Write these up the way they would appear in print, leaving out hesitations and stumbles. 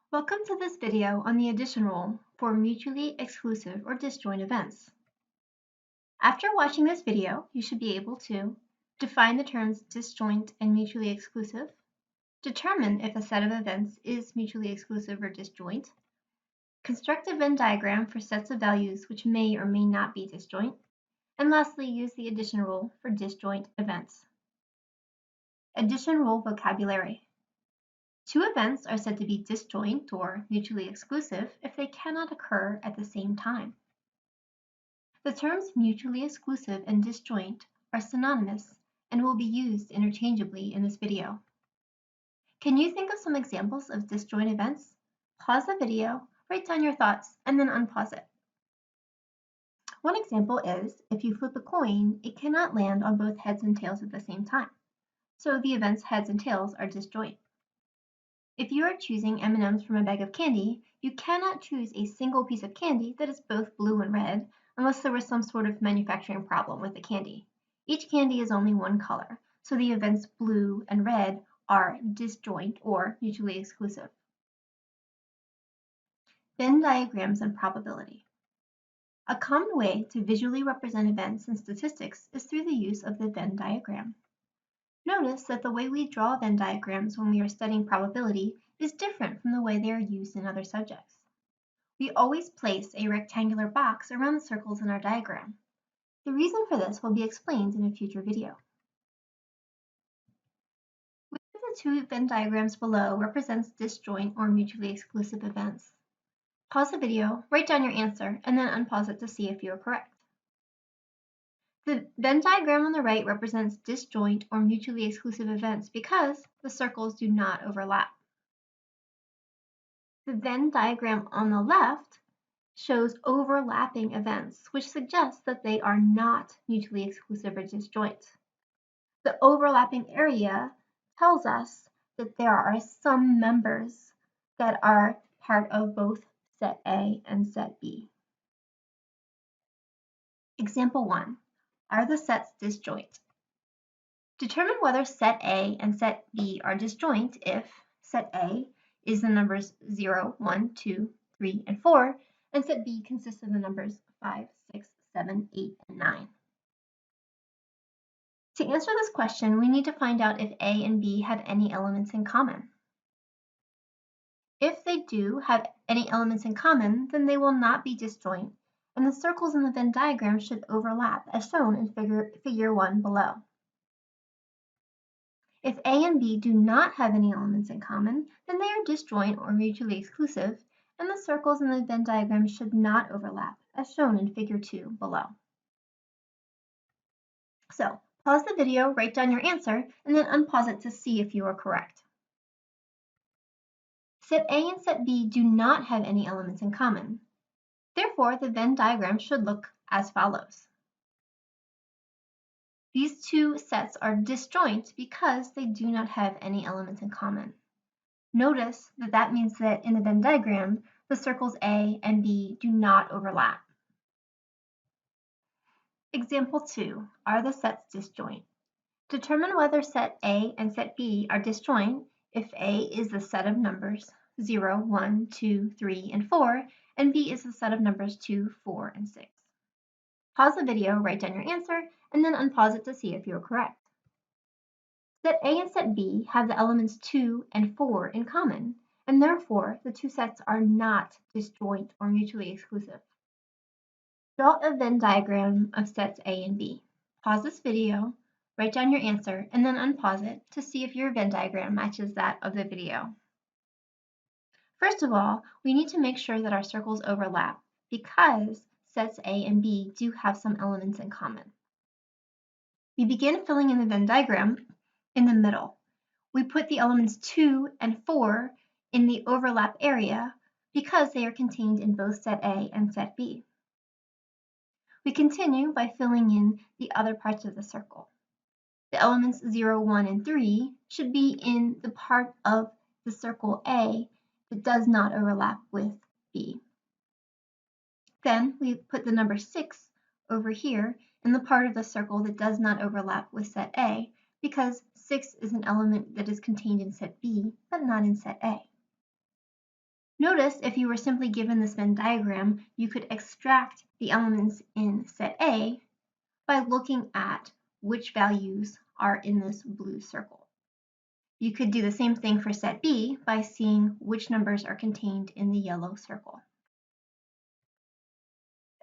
Welcome to this video on the addition rule for mutually exclusive or disjoint events. After watching this video, you should be able to define the terms disjoint and mutually exclusive, determine if a set of events is mutually exclusive or disjoint, construct a Venn diagram for sets of values which may or may not be disjoint, and lastly, use the addition rule for disjoint events. Addition rule vocabulary. Two events are said to be disjoint or mutually exclusive if they cannot occur at the same time. The terms mutually exclusive and disjoint are synonymous and will be used interchangeably in this video. Can you think of some examples of disjoint events? Pause the video, write down your thoughts, and then unpause it. One example is, if you flip a coin, it cannot land on both heads and tails at the same time. So the events heads and tails are disjoint. If you are choosing M&Ms from a bag of candy, you cannot choose a single piece of candy that is both blue and red unless there was some sort of manufacturing problem with the candy. Each candy is only one color, so the events blue and red are disjoint or mutually exclusive. Venn diagrams and probability. A common way to visually represent events in statistics is through the use of the Venn diagram. Notice that the way we draw Venn diagrams when we are studying probability is different from the way they are used in other subjects. We always place a rectangular box around the circles in our diagram. The reason for this will be explained in a future video. Which of the two Venn diagrams below represents disjoint or mutually exclusive events? Pause the video, write down your answer, and then unpause it to see if you are correct. The Venn diagram on the right represents disjoint or mutually exclusive events because the circles do not overlap. The Venn diagram on the left shows overlapping events, which suggests that they are not mutually exclusive or disjoint. The overlapping area tells us that there are some members that are part of both set A and set B. Example 1. Are the sets disjoint? Determine whether set A and set B are disjoint if set A is the numbers 0, 1, 2, 3, and 4, and set B consists of the numbers 5, 6, 7, 8, and 9. To answer this question, we need to find out if A and B have any elements in common. If they do have any elements in common, then they will not be disjoint, and the circles in the Venn diagram should overlap, as shown in figure 1 below. If A and B do not have any elements in common, then they are disjoint or mutually exclusive, and the circles in the Venn diagram should not overlap, as shown in figure 2 below. So, pause the video, write down your answer, and then unpause it to see if you are correct. Set A and set B do not have any elements in common. Therefore, the Venn diagram should look as follows. These two sets are disjoint because they do not have any elements in common. Notice that that means that in the Venn diagram, the circles A and B do not overlap. Example 2. Are the sets disjoint? Determine whether set A and set B are disjoint if A is the set of numbers 0, 1, 2, 3, and 4, and B is the set of numbers 2, 4, and 6. Pause the video, write down your answer, and then unpause it to see if you are correct. Set A and set B have the elements 2 and 4 in common, and therefore the two sets are not disjoint or mutually exclusive. Draw a Venn diagram of sets A and B. Pause this video, write down your answer, and then unpause it to see if your Venn diagram matches that of the video. First of all, we need to make sure that our circles overlap because sets A and B do have some elements in common. We begin filling in the Venn diagram in the middle. We put the elements 2 and 4 in the overlap area because they are contained in both set A and set B. We continue by filling in the other parts of the circle. The elements 0, 1, and 3 should be in the part of the circle A that does not overlap with B. Then we put the number 6 over here in the part of the circle that does not overlap with set A because 6 is an element that is contained in set B but not in set A. Notice if you were simply given this Venn diagram, you could extract the elements in set A by looking at which values are in this blue circle. You could do the same thing for set B by seeing which numbers are contained in the yellow circle.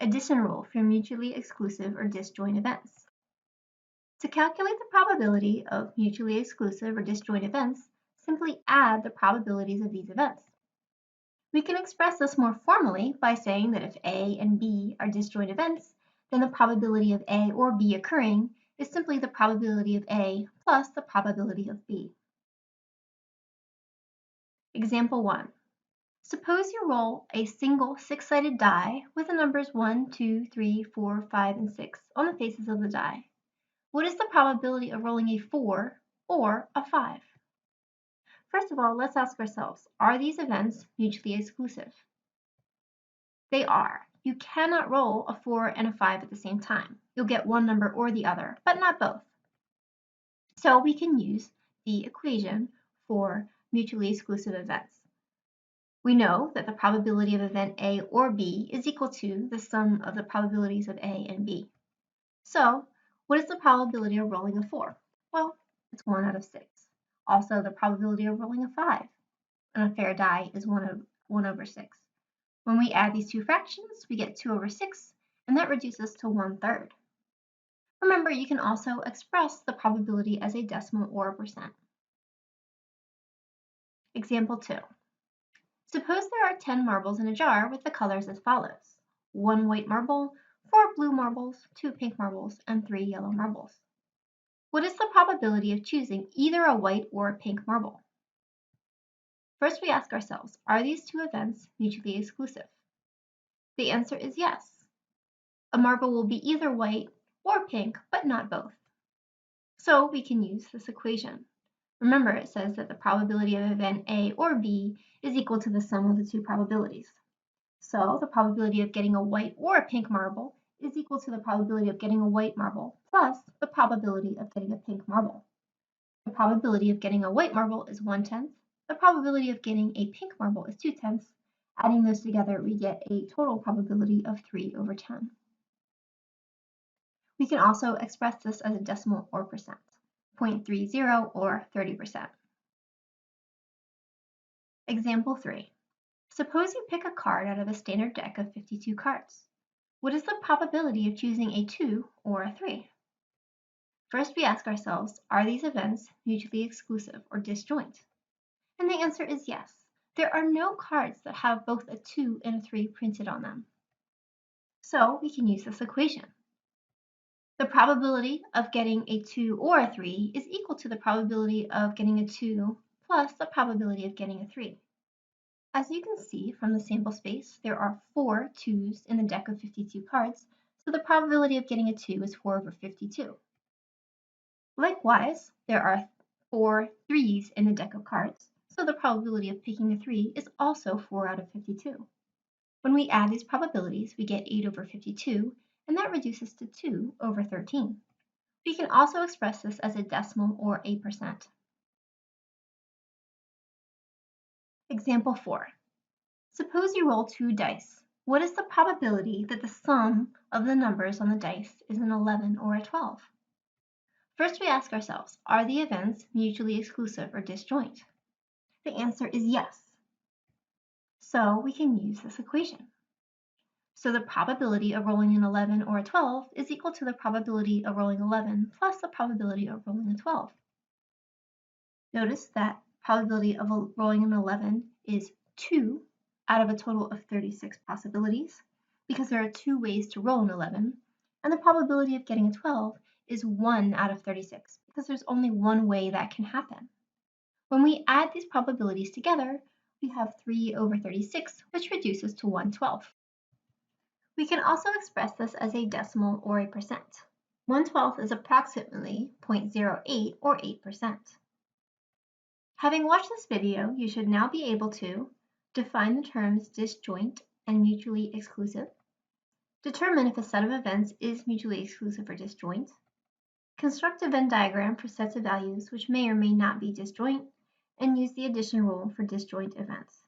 Addition rule for mutually exclusive or disjoint events. To calculate the probability of mutually exclusive or disjoint events, simply add the probabilities of these events. We can express this more formally by saying that if A and B are disjoint events, then the probability of A or B occurring is simply the probability of A plus the probability of B. Example 1. Suppose you roll a single six-sided die with the numbers 1, 2, 3, 4, 5, and 6 on the faces of the die. What is the probability of rolling a 4 or a 5? First of all, let's ask ourselves, are these events mutually exclusive? They are. You cannot roll a 4 and a 5 at the same time. You'll get one number or the other, but not both. So we can use the equation for mutually exclusive events. We know that the probability of event A or B is equal to the sum of the probabilities of A and B. So what is the probability of rolling a 4? Well, it's 1 out of 6. Also, the probability of rolling a 5 on a fair die is 1 over 6. When we add these two fractions, we get 2 over 6, and that reduces to 1/3. Remember, you can also express the probability as a decimal or a percent. Example 2. Suppose there are 10 marbles in a jar with the colors as follows: 1 white marble, 4 blue marbles, 2 pink marbles, and 3 yellow marbles. What is the probability of choosing either a white or a pink marble? First, we ask ourselves, are these two events mutually exclusive? The answer is yes. A marble will be either white or pink, but not both. So we can use this equation. Remember, it says that the probability of event A or B is equal to the sum of the two probabilities. So the probability of getting a white or a pink marble is equal to the probability of getting a white marble plus the probability of getting a pink marble. The probability of getting a white marble is 1/10. The probability of getting a pink marble is 2/10. Adding those together, we get a total probability of 3 over 10. We can also express this as a decimal or percent, 0.30 or 30%. Example 3. Suppose you pick a card out of a standard deck of 52 cards. What is the probability of choosing a 2 or a 3? First, we ask ourselves, are these events mutually exclusive or disjoint? And the answer is yes. There are no cards that have both a 2 and a 3 printed on them. So we can use this equation. The probability of getting a 2 or a 3 is equal to the probability of getting a 2 plus the probability of getting a 3. As you can see from the sample space, there are 4 2s in the deck of 52 cards, so the probability of getting a 2 is 4 over 52. Likewise, there are 4 3s in the deck of cards, so the probability of picking a 3 is also 4 out of 52. When we add these probabilities, we get 8 over 52, and that reduces to 2 over 13. We can also express this as a decimal or a percent. Example 4. Suppose you roll 2 dice. What is the probability that the sum of the numbers on the dice is an 11 or a 12? First, we ask ourselves, are the events mutually exclusive or disjoint? The answer is yes. So we can use this equation. So the probability of rolling an 11 or a 12 is equal to the probability of rolling 11 plus the probability of rolling a 12. Notice that probability of rolling an 11 is 2 out of a total of 36 possibilities, because there are 2 ways to roll an 11, and the probability of getting a 12 is 1 out of 36, because there's only one way that can happen. When we add these probabilities together, we have 3 over 36, which reduces to 1/12. We can also express this as a decimal or a percent. 1/12 is approximately 0.08 or 8%. Having watched this video, you should now be able to define the terms disjoint and mutually exclusive, determine if a set of events is mutually exclusive or disjoint, construct a Venn diagram for sets of values which may or may not be disjoint, and use the addition rule for disjoint events.